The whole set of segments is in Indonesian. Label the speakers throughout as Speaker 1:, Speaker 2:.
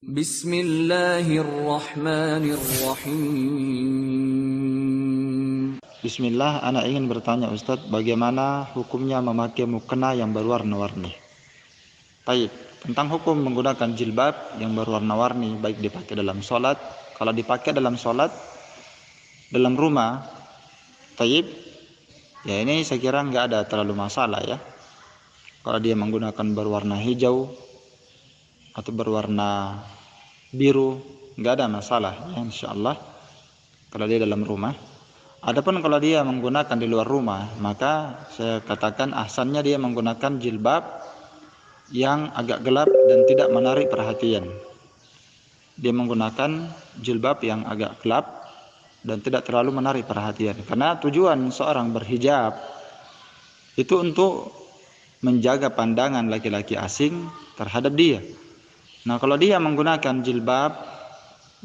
Speaker 1: Bismillahirrahmanirrahim.
Speaker 2: Bismillah, anak ingin bertanya Ustadz, bagaimana hukumnya memakai mukena yang berwarna-warni? Baik, tentang hukum menggunakan jilbab yang berwarna-warni, baik dipakai dalam sholat, kalau dipakai dalam sholat, dalam rumah, taib, ya ini saya kira nggak ada terlalu masalah ya. Kalau dia menggunakan berwarna hijau atau berwarna biru, nggak ada masalah ya, insya Allah. Kalau dia dalam rumah. Adapun kalau dia menggunakan di luar rumah, maka saya katakan ahsannya dia menggunakan jilbab yang agak gelap dan tidak menarik perhatian. Dia menggunakan jilbab yang agak gelap dan tidak terlalu menarik perhatian. Karena tujuan seorang berhijab itu untuk menjaga pandangan laki-laki asing terhadap dia. Nah, kalau dia menggunakan jilbab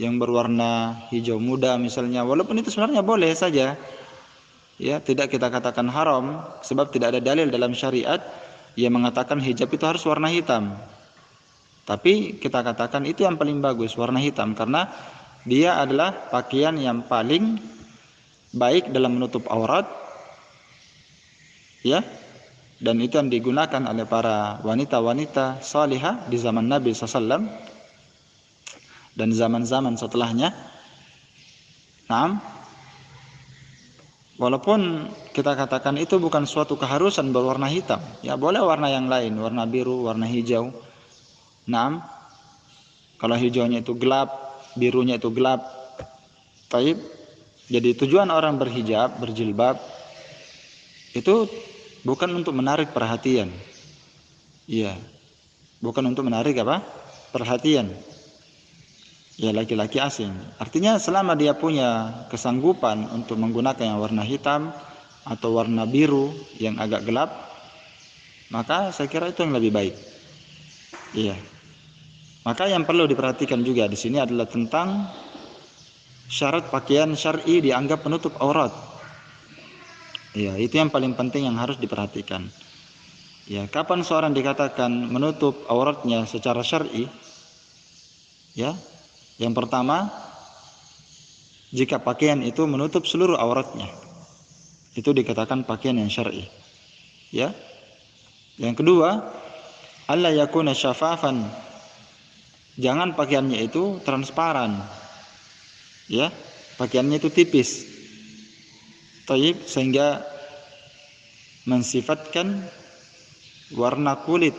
Speaker 2: yang berwarna hijau muda misalnya, walaupun itu sebenarnya boleh saja, ya tidak kita katakan haram, sebab tidak ada dalil dalam syariat yang mengatakan hijab itu harus warna hitam. Tapi kita katakan itu yang paling bagus, warna hitam, karena dia adalah pakaian yang paling baik dalam menutup aurat, ya, dan itu yang digunakan oleh para wanita-wanita salihah di zaman Nabi SAW dan zaman-zaman setelahnya. Nah, walaupun kita katakan itu bukan suatu keharusan berwarna hitam, ya boleh warna yang lain, warna biru, warna hijau. Nah, kalau hijaunya itu gelap, birunya itu gelap, taib. Jadi tujuan orang berhijab, berjilbab itu bukan untuk menarik perhatian, iya, bukan untuk menarik apa? Perhatian. Ya, laki-laki asing. Artinya selama dia punya kesanggupan untuk menggunakan yang warna hitam atau warna biru yang agak gelap, maka saya kira itu yang lebih baik. Iya. Maka yang perlu diperhatikan juga di sini adalah tentang syarat pakaian syar'i dianggap penutup aurat. Iya, itu yang paling penting yang harus diperhatikan. Ya, kapan seorang dikatakan menutup auratnya secara syar'i? Ya. Yang pertama, jika pakaian itu menutup seluruh auratnya, itu dikatakan pakaian yang syar'i. Ya. Yang kedua, alla yakuna syafafan. Jangan pakaiannya itu transparan. Ya, pakaiannya itu tipis. Taib, sehingga mensifatkan warna kulit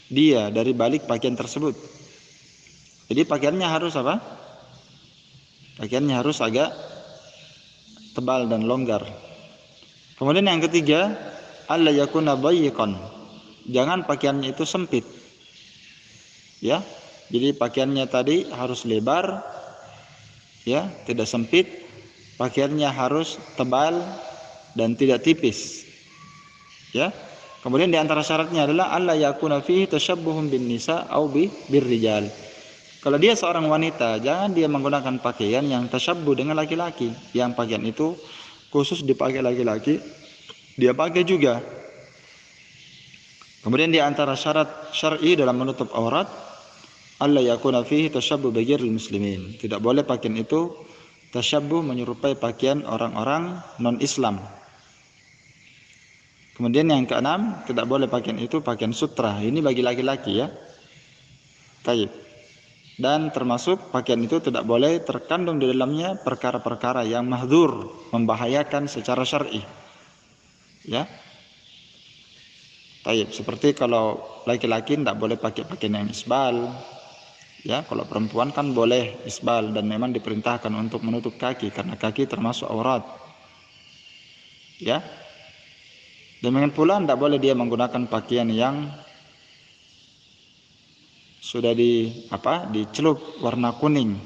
Speaker 2: dia dari balik pakaian tersebut. Jadi pakaiannya harus apa? Pakaiannya harus agak tebal dan longgar. Kemudian yang ketiga, alla yakuna dayyiqan. Jangan pakaiannya itu sempit. Ya. Jadi pakaiannya tadi harus lebar, ya, tidak sempit. Pakaiannya harus tebal dan tidak tipis. Ya. Kemudian di antara syaratnya adalah alla yakuna fihi tashabbuhun bin nisa au birrijal. Kalau dia seorang wanita, jangan dia menggunakan pakaian yang tasyabbuh dengan laki-laki. Yang pakaian itu khusus dipakai laki-laki, dia pakai juga. Kemudian di antara syarat syar'i dalam menutup aurat, alla yakuna fihi tasyabbuh bighairil muslimin. Tidak boleh pakaian itu tasyabbuh menyerupai pakaian orang-orang non-Islam. Kemudian yang keenam, tidak boleh pakaian itu pakaian sutra. Ini bagi laki-laki ya. Taib. Dan termasuk pakaian itu tidak boleh terkandung di dalamnya perkara-perkara yang mahdzur, membahayakan secara syar'i. Ya. Taib, seperti kalau laki-laki tidak boleh pakai pakaian yang isbal. Ya, kalau perempuan kan boleh isbal dan memang diperintahkan untuk menutup kaki karena kaki termasuk aurat. Ya. Demikian pula tidak boleh dia menggunakan pakaian yang sudah dicelup warna kuning.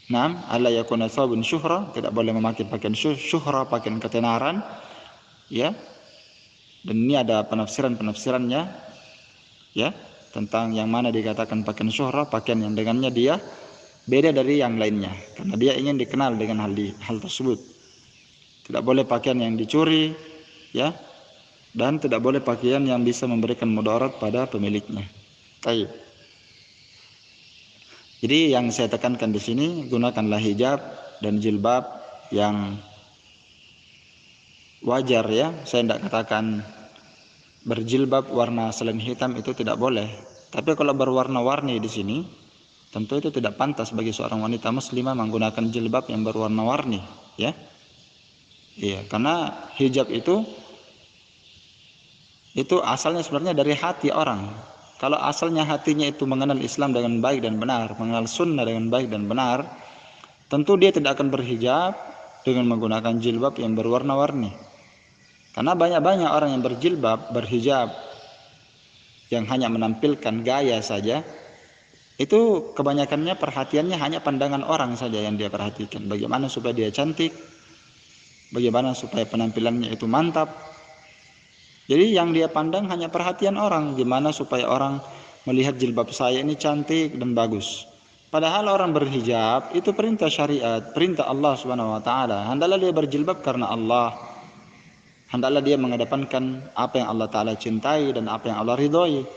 Speaker 2: Naam, alla yakuna thawbun syuhra, tidak boleh memakai pakaian syuhra, pakaian ketenaran. Ya. Dan ini ada penafsirannya, ya, tentang yang mana dikatakan pakaian syuhra, pakaian yang dengannya dia beda dari yang lainnya, karena dia ingin dikenal dengan hal tersebut. Tidak boleh pakaian yang dicuri, ya, dan tidak boleh pakaian yang bisa memberikan mudarat pada pemiliknya. Baik. Jadi yang saya tekankan di sini, gunakanlah hijab dan jilbab yang wajar ya. Saya tidak katakan berjilbab warna selain hitam itu tidak boleh. Tapi kalau berwarna-warni di sini, tentu itu tidak pantas bagi seorang wanita muslimah menggunakan jilbab yang berwarna-warni, ya. Iya, karena hijab itu asalnya sebenarnya dari hati orang. Kalau asalnya hatinya itu mengenal Islam dengan baik dan benar, mengenal sunnah dengan baik dan benar, tentu dia tidak akan berhijab dengan menggunakan jilbab yang berwarna-warni. Karena banyak orang yang berhijab yang hanya menampilkan gaya saja, itu kebanyakannya perhatiannya hanya pandangan orang saja yang dia perhatikan. Bagaimana supaya dia cantik, bagaimana supaya penampilannya itu mantap. Jadi yang dia pandang hanya perhatian orang, gimana supaya orang melihat jilbab saya ini cantik dan bagus. Padahal orang berhijab itu perintah syariat, perintah Allah Subhanahu wa taala. Hendaklah dia berjilbab karena Allah. Hendaklah dia mengedepankan apa yang Allah taala cintai dan apa yang Allah ridhoi.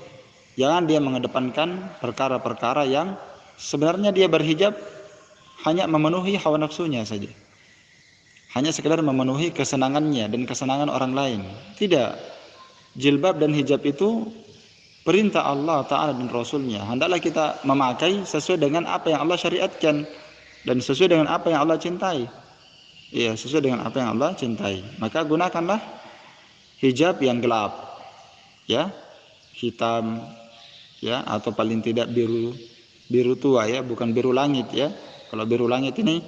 Speaker 2: Jangan dia mengedepankan perkara-perkara yang sebenarnya dia berhijab hanya memenuhi hawa nafsunya saja. Hanya sekedar memenuhi kesenangannya dan kesenangan orang lain. Tidak. Jilbab dan hijab itu perintah Allah Ta'ala dan Rasulnya. Hendaklah kita memakai sesuai dengan apa yang Allah syariatkan dan sesuai dengan apa yang Allah cintai. Ya, sesuai dengan apa yang Allah cintai. Maka gunakanlah hijab yang gelap, ya, hitam, ya, atau paling tidak biru tua, ya, bukan biru langit, ya. Kalau biru langit ini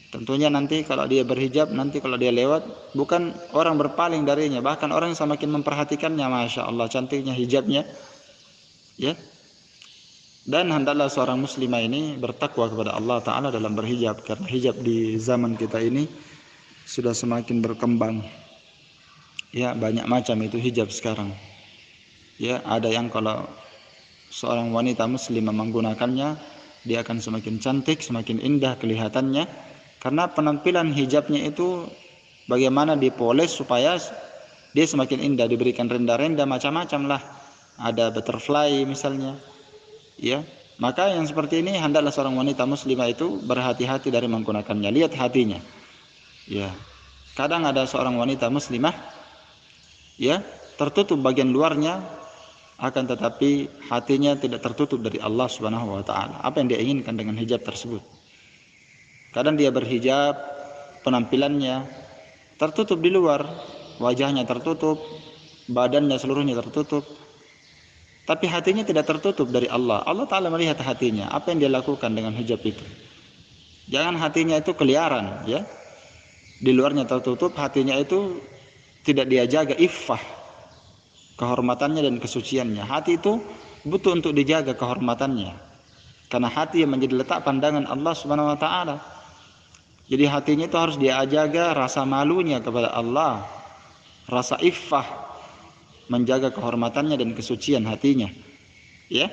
Speaker 2: tentunya nanti kalau dia berhijab, nanti kalau dia lewat, bukan orang berpaling darinya, bahkan orang semakin memperhatikannya. Masya Allah cantiknya hijabnya, ya. Dan hendaklah seorang muslimah ini bertakwa kepada Allah Ta'ala dalam berhijab, karena hijab di zaman kita ini sudah semakin berkembang, ya. Banyak macam itu hijab sekarang, ya. Ada yang kalau seorang wanita muslimah menggunakannya, dia akan semakin cantik, semakin indah kelihatannya, karena penampilan hijabnya itu bagaimana dipoles supaya dia semakin indah, diberikan renda-renda macam-macam lah. Ada butterfly misalnya, ya. Maka yang seperti ini hendaklah seorang wanita muslimah itu berhati-hati dari menggunakannya. Lihat hatinya, ya. Kadang ada seorang wanita muslimah, ya, tertutup bagian luarnya, akan tetapi hatinya tidak tertutup dari Allah Subhanahu wa taala. Apa yang dia inginkan dengan hijab tersebut? Kadang dia berhijab, penampilannya tertutup di luar, wajahnya tertutup, badannya seluruhnya tertutup, tapi hatinya tidak tertutup dari Allah. Allah Ta'ala melihat hatinya, apa yang dia lakukan dengan hijab itu. Jangan hatinya itu keliaran, ya. Di luarnya tertutup, hatinya itu tidak dia jaga iffah, kehormatannya dan kesuciannya. Hati itu butuh untuk dijaga kehormatannya, karena hati yang menjadi letak pandangan Allah Subhanahu wa taala. Jadi hatinya itu harus dia jaga rasa malunya kepada Allah, rasa iffah, menjaga kehormatannya dan kesucian hatinya, ya.